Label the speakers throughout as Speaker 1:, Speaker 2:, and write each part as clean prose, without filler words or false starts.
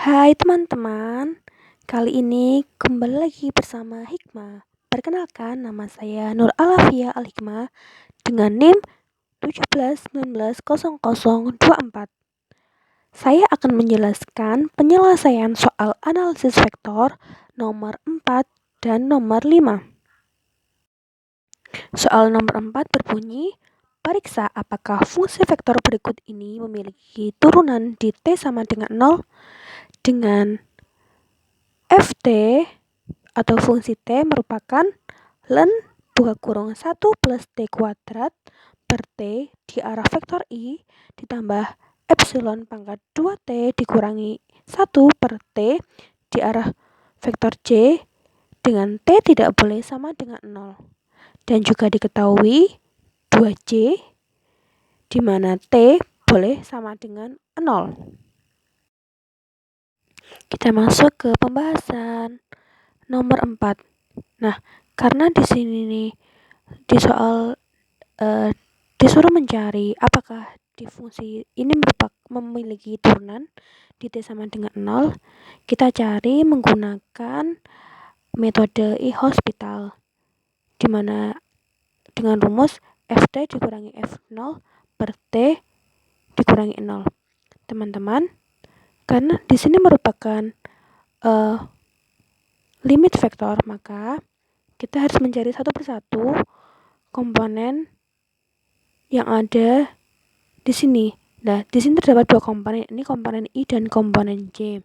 Speaker 1: Hai teman-teman, kali ini kembali lagi bersama Hikmah. Perkenalkan, nama saya Nur Alafia Al-Hikmah dengan NIM 17190024. Saya akan menjelaskan penyelesaian soal analisis vektor nomor 4 dan nomor 5. Soal nomor 4 berbunyi, periksa apakah fungsi vektor berikut ini memiliki turunan di T sama dengan 0 dengan Ft atau fungsi T merupakan ln (1 plus T kuadrat per T di arah vektor I ditambah epsilon pangkat 2T dikurangi 1 per T di arah vektor J dengan T tidak boleh sama dengan 0. Dan juga diketahui 2J di mana T boleh sama dengan 0. Kita masuk ke pembahasan nomor 4. Nah, karena di sini nih di soal disuruh mencari apakah di fungsi ini memiliki turunan di T sama dengan 0, kita cari menggunakan metode E-Hospital, di mana dengan rumus Ft dikurangi F0 per T dikurangi 0. Teman-teman, karena di sini merupakan limit vektor, maka kita harus mencari satu persatu komponen yang ada di sini. Nah, di sini terdapat dua komponen, ini komponen I dan komponen J.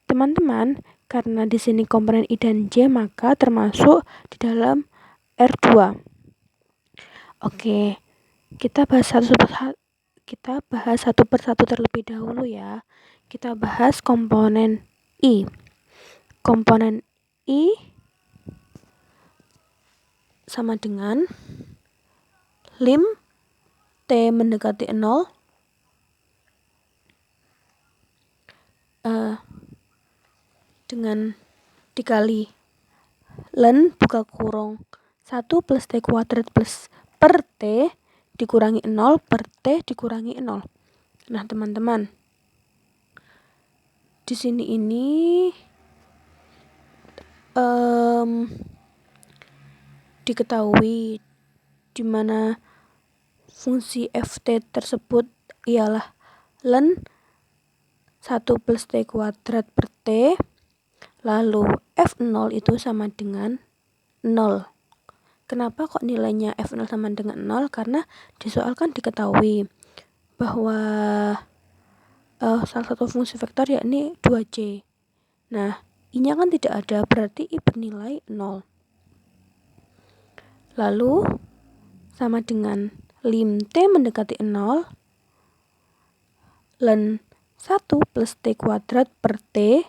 Speaker 1: Teman-teman, karena di sini komponen I dan J, maka termasuk di dalam R2. Oke, kita bahas satu persatu terlebih dahulu ya. Kita bahas komponen I. Komponen I sama dengan lim T mendekati 0 dengan dikali ln (1 plus T kuadrat plus per T dikurangi 0 per T dikurangi 0. Nah, teman-teman, di sini ini diketahui di mana fungsi Ft tersebut ialah ln 1 plus T kuadrat per T, lalu F0 itu sama dengan 0. Kenapa kok nilainya F0 sama dengan 0? Karena di soal kan diketahui bahwa salah satu fungsi vektor yakni 2J. Nah, I-nya kan tidak ada, berarti I bernilai 0. Lalu sama dengan lim T mendekati 0 ln 1 plus T kuadrat per T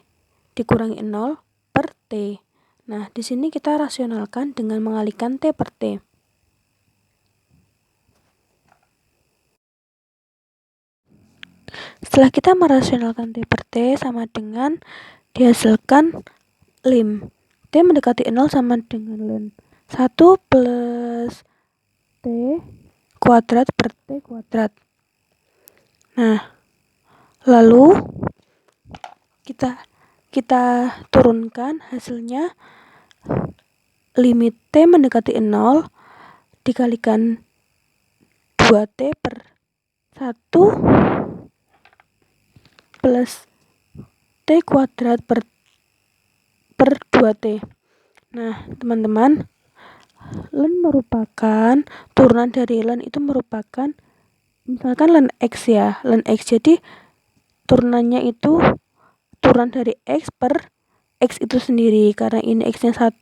Speaker 1: dikurangi 0 per T. Nah, di sini kita rasionalkan dengan mengalihkan T per T. Setelah kita merasionalkan T per T sama dengan dihasilkan lim T mendekati 0 sama dengan ln 1 plus T kuadrat per T kuadrat. Nah, lalu kita turunkan hasilnya, limit T mendekati 0 dikalikan 2T per 1 plus T kuadrat per 2T. Nah, teman-teman, ln merupakan turunan dari ln itu merupakan misalkan ln X ya, ln X, jadi turunannya itu turunan dari X per X itu sendiri. Karena ini X-nya 1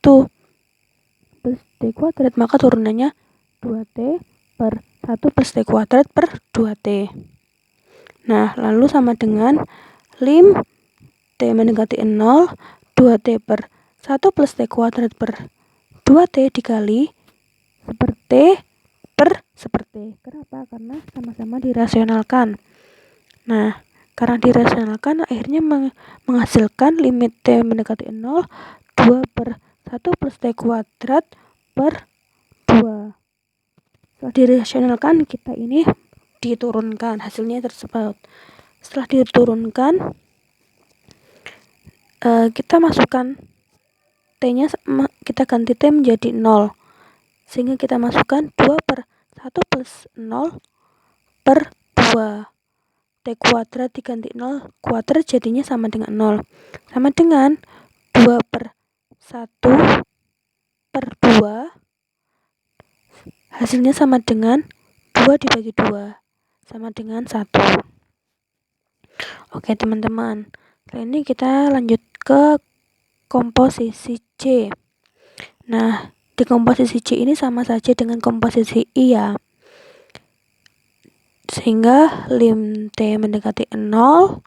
Speaker 1: plus T kuadrat, maka turunannya 2T per 1 plus T kuadrat per 2T. Nah, lalu sama dengan lim T mendekati 0 2T per 1 plus T kuadrat per 2T dikali seperti per seperti. Kenapa? Karena sama-sama dirasionalkan. Nah, karena dirasionalkan akhirnya menghasilkan limit T mendekati 0 2 per 1 plus T kuadrat per 2. Setelah dirasionalkan, kita ini diturunkan hasilnya tersebut. Setelah diturunkan, kita masukkan T-nya, kita ganti T menjadi 0, sehingga kita masukkan 2/1 plus 0 per 2. T kuadrat diganti 0 kuadrat jadinya sama dengan 0. Sama dengan 2/1 per 2, hasilnya sama dengan 2 dibagi 2, sama dengan 1. Oke teman-teman, kali ini kita lanjut ke komposisi C. Nah, di komposisi C ini sama saja dengan komposisi I ya. Sehingga lim T mendekati 0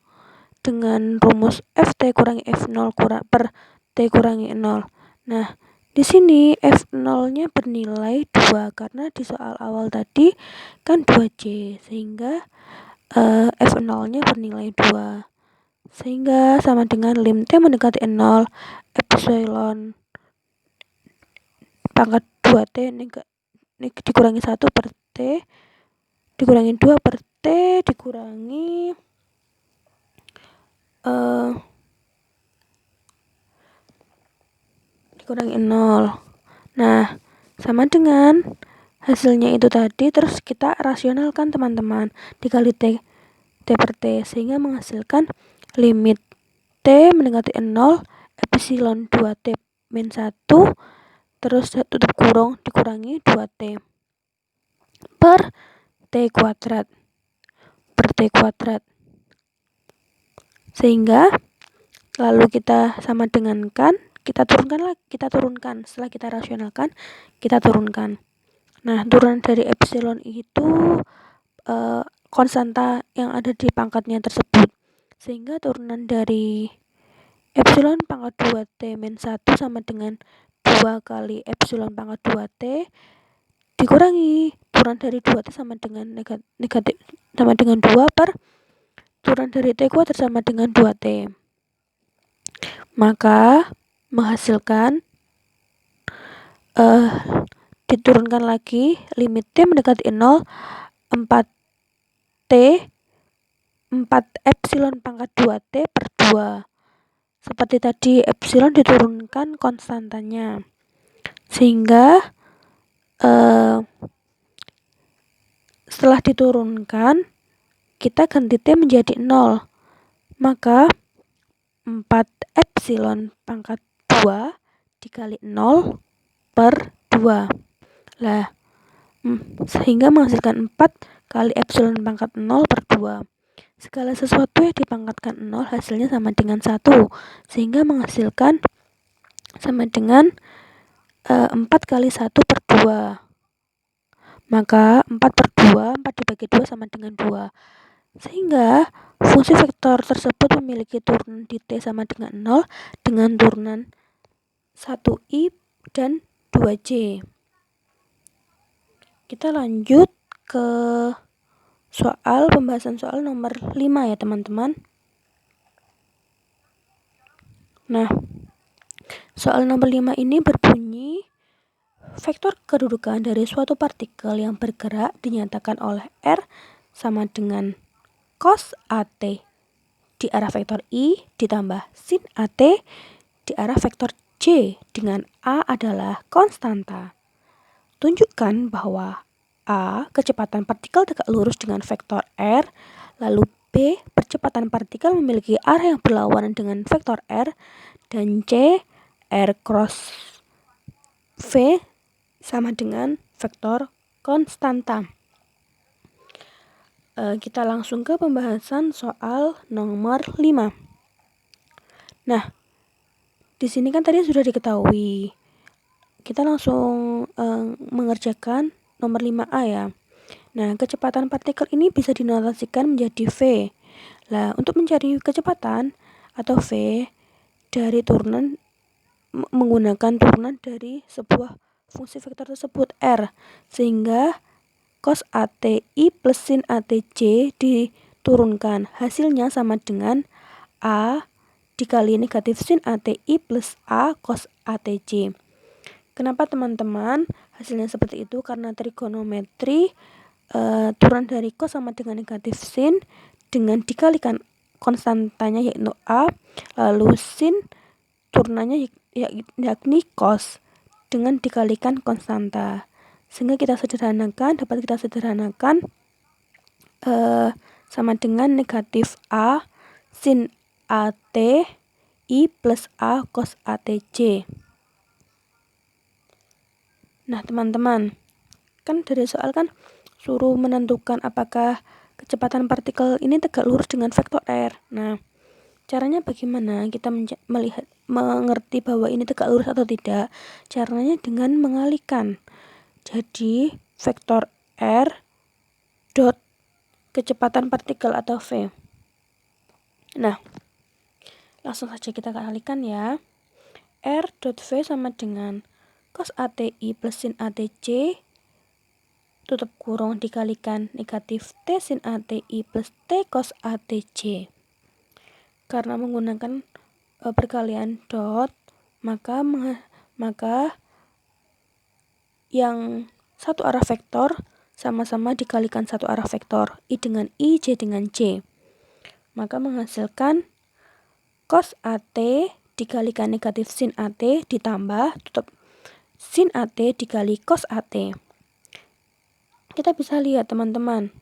Speaker 1: dengan rumus Ft kurangi F0 per T kurangi 0. Nah, di sini F0-nya bernilai 2 karena di soal awal tadi kan 2C, sehingga F0-nya bernilai 2. Sehingga sama dengan lim T mendekati 0 epsilon pangkat 2T dikurangi 1 per T dikurangi 2 per T dikurangi dikurangi 0. Nah, sama dengan hasilnya itu tadi, terus kita rasionalkan teman-teman, dikali T per T, sehingga menghasilkan limit T mendekati 0 epsilon 2T min 1 terus tutup kurung dikurangi 2T per T kuadrat sehingga lalu kita sama dengankan, kita turunkan setelah kita rasionalkan, kita turunkan. Nah, turunan dari epsilon itu konstanta yang ada di pangkatnya tersebut, sehingga turunan dari epsilon pangkat 2T min 1 sama dengan 2 kali epsilon pangkat 2T dikurangi turunan dari 2T sama dengan negatif sama dengan 2 per turunan dari T kuadrat sama dengan 2T. Maka menghasilkan diturunkan lagi limit T mendekati 0 4 epsilon pangkat 2T per 2. Seperti tadi, epsilon diturunkan konstantanya, sehingga setelah diturunkan kita ganti T menjadi 0, maka 4 epsilon pangkat 2 dikali 0 per 2 lah, sehingga menghasilkan 4 kali epsilon pangkat 0 per 2. Segala sesuatu yang dipangkatkan 0 hasilnya sama dengan 1, sehingga menghasilkan sama dengan 4 kali 1 per 2. Maka 4 per 2, 4 dibagi 2 sama dengan 2. Sehingga fungsi vektor tersebut memiliki turunan di T sama dengan 0 dengan turunan 1i dan 2j. Kita lanjut ke pembahasan soal nomor 5 ya teman-teman. Nah, soal nomor 5 ini berbunyi vektor kedudukan dari suatu partikel yang bergerak dinyatakan oleh R sama dengan cos AT di arah vektor I ditambah sin AT di arah vektor J dengan A adalah konstanta. Tunjukkan bahwa A, kecepatan partikel tegak lurus dengan vektor R, lalu B, percepatan partikel memiliki arah yang berlawanan dengan vektor R, dan C, R cross V sama dengan vektor konstanta. Kita langsung ke pembahasan soal nomor 5. Nah, di sini kan tadi sudah diketahui. Kita langsung mengerjakan nomor 5A ya. Nah, kecepatan partikel ini bisa dinotasikan menjadi V. Nah, untuk mencari kecepatan atau V dari turunan menggunakan turunan dari sebuah fungsi vektor tersebut R, sehingga cos ATI plus sin ATJ diturunkan, hasilnya sama dengan A dikali negatif sin ATI plus A cos ATJ. Kenapa teman-teman hasilnya seperti itu? Karena trigonometri turunan dari cos sama dengan negatif sin dengan dikalikan konstantanya yaitu A, lalu sin turunannya yakni cos dengan dikalikan konstanta. Sehingga dapat kita sederhanakan sama dengan negatif A sin AT I plus A cos ATC. Nah teman-teman, kan dari soal kan suruh menentukan apakah kecepatan partikel ini tegak lurus dengan vektor R. Nah, caranya bagaimana kita mengerti bahwa ini tegak lurus atau tidak? Caranya dengan mengalihkan. Jadi, vektor R dot kecepatan partikel atau V. Nah, langsung saja kita alihkan ya. R dot V sama dengan cos ATI plus sin ATC tutup kurung dikalikan negatif T sin ATI plus T cos ATC. Karena menggunakan perkalian dot, maka yang satu arah vektor sama-sama dikalikan satu arah vektor, I dengan I, J dengan J. Maka menghasilkan cos AT dikalikan negatif sin AT ditambah tutup sin AT dikali cos AT. Kita bisa lihat teman-teman.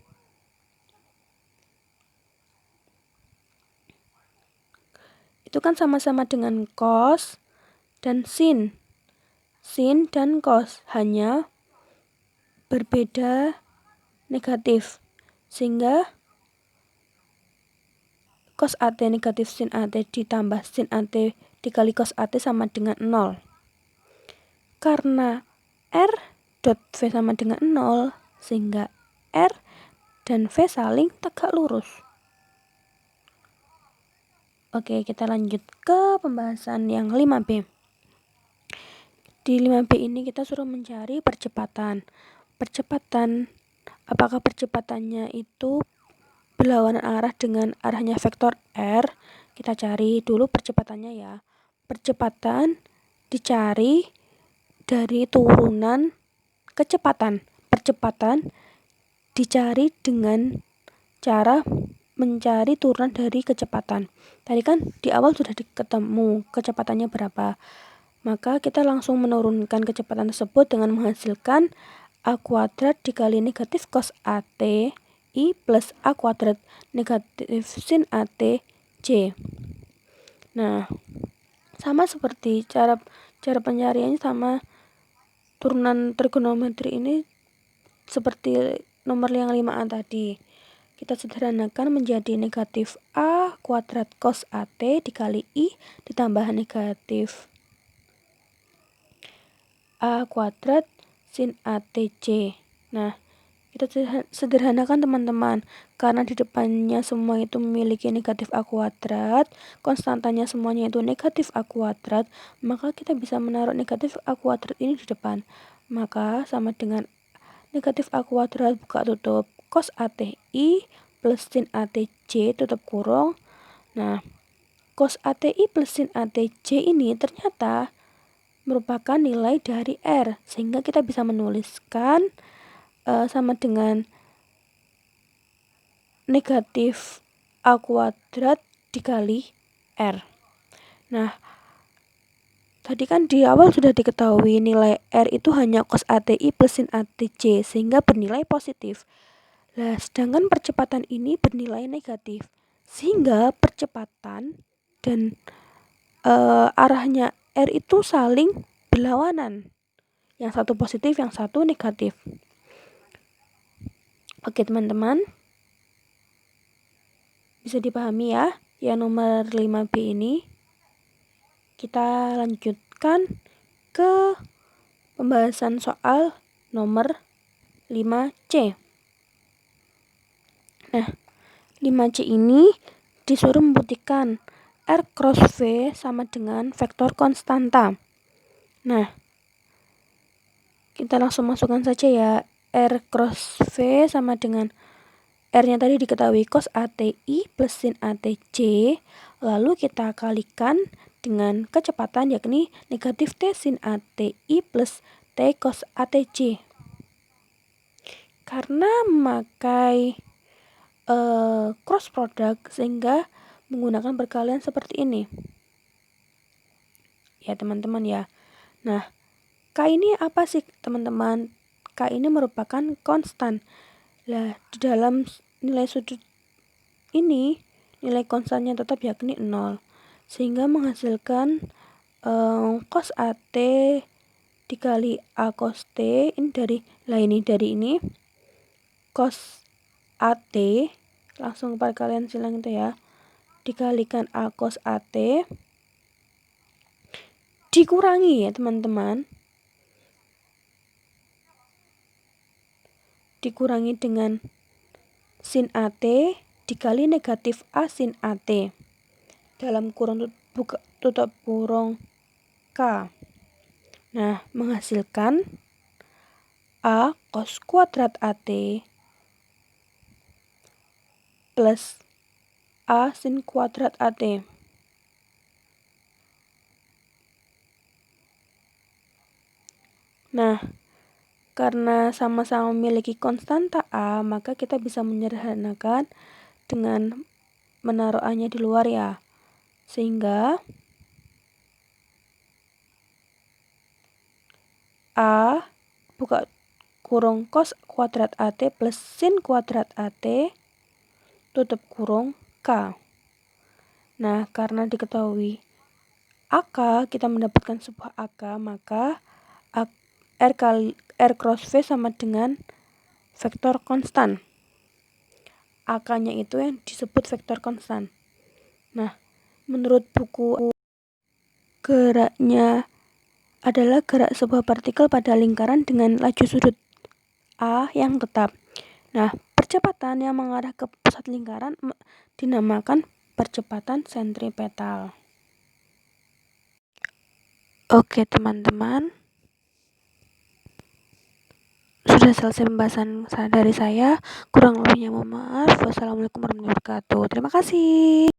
Speaker 1: Itu kan sama-sama dengan cos dan sin. Sin dan cos hanya berbeda negatif. Sehingga cos AT negatif sin AT ditambah sin AT dikali cos AT sama dengan 0. Karena R dot V sama dengan 0, sehingga R dan V saling tegak lurus. Oke, kita lanjut ke pembahasan yang 5B. Di 5B ini kita suruh mencari percepatan. Apakah percepatannya itu berlawanan arah dengan arahnya vektor R? Kita cari dulu percepatannya ya. Percepatan dicari dari turunan kecepatan. Percepatan dicari dengan cara mencari turunan dari kecepatan. Tadi kan di awal sudah ketemu kecepatannya berapa. Maka kita langsung menurunkan kecepatan tersebut dengan menghasilkan A kuadrat dikali negatif cos AT I plus A kuadrat negatif sin AT J. Nah, sama seperti cara pencariannya sama. Turunan trigonometri ini seperti nomor yang 5A tadi. Kita sederhanakan menjadi negatif A kuadrat cos AT dikali I ditambah negatif A kuadrat sin ATC. Nah, kita sederhanakan teman-teman. Karena di depannya semua itu memiliki negatif A kuadrat, konstantanya semuanya itu negatif A kuadrat, maka kita bisa menaruh negatif A kuadrat ini di depan. Maka sama dengan negatif A kuadrat buka tutup cos ATI plus sin ATC tutup kurung. Nah, cos ATI plus sin ATC ini ternyata merupakan nilai dari R, sehingga kita bisa menuliskan sama dengan negatif A kuadrat dikali R. Nah, tadi kan di awal sudah diketahui nilai R itu hanya cos ATI plus sin ATC, sehingga bernilai positif. Nah, sedangkan percepatan ini bernilai negatif, sehingga percepatan dan arahnya R itu saling berlawanan. Yang satu positif, yang satu negatif. Oke teman-teman, bisa dipahami ya yang nomor 5B ini. Kita lanjutkan ke pembahasan soal nomor 5C. Nah, 5C ini disuruh membuktikan R cross V sama dengan vektor konstanta. Nah, kita langsung masukkan saja ya. R cross V sama dengan R-nya tadi diketahui cos ATI plus sin ATC, lalu kita kalikan dengan kecepatan yakni negatif T sin ATI plus T cos ATC. Karena memakai cross product, sehingga menggunakan perkalian seperti ini. Ya teman-teman ya. Nah, K ini apa sih teman-teman? K ini merupakan konstan. Nah, di dalam nilai sudut ini, nilai konstannya tetap yakni 0. Sehingga menghasilkan cos AT dikali A cos T. Ini dari ini cos AT, langsung perkalian silang itu ya, dikalikan A cos AT dikurangi ya teman-teman, dikurangi dengan sin AT dikali negatif A sin AT dalam kurung tutup kurung K. Nah, menghasilkan A cos kuadrat AT plus A sin kuadrat AT. Nah, karena sama-sama memiliki konstanta A, maka kita bisa menyederhanakan dengan menaruh A-nya di luar ya. Sehingga A buka kurung cos kuadrat AT plus sin kuadrat AT tutup kurung K. Nah, karena diketahui AK, kita mendapatkan sebuah AK, maka R cross V sama dengan vektor konstan. AK-nya itu yang disebut vektor konstan. Nah, menurut buku, geraknya adalah gerak sebuah partikel pada lingkaran dengan laju sudut A yang tetap. Nah, percepatan yang mengarah ke pusat lingkaran dinamakan percepatan sentripetal. Oke teman-teman, sudah selesai pembahasan dari saya. Kurang lebihnya mohon maaf. Wassalamualaikum warahmatullahi wabarakatuh. Terima kasih.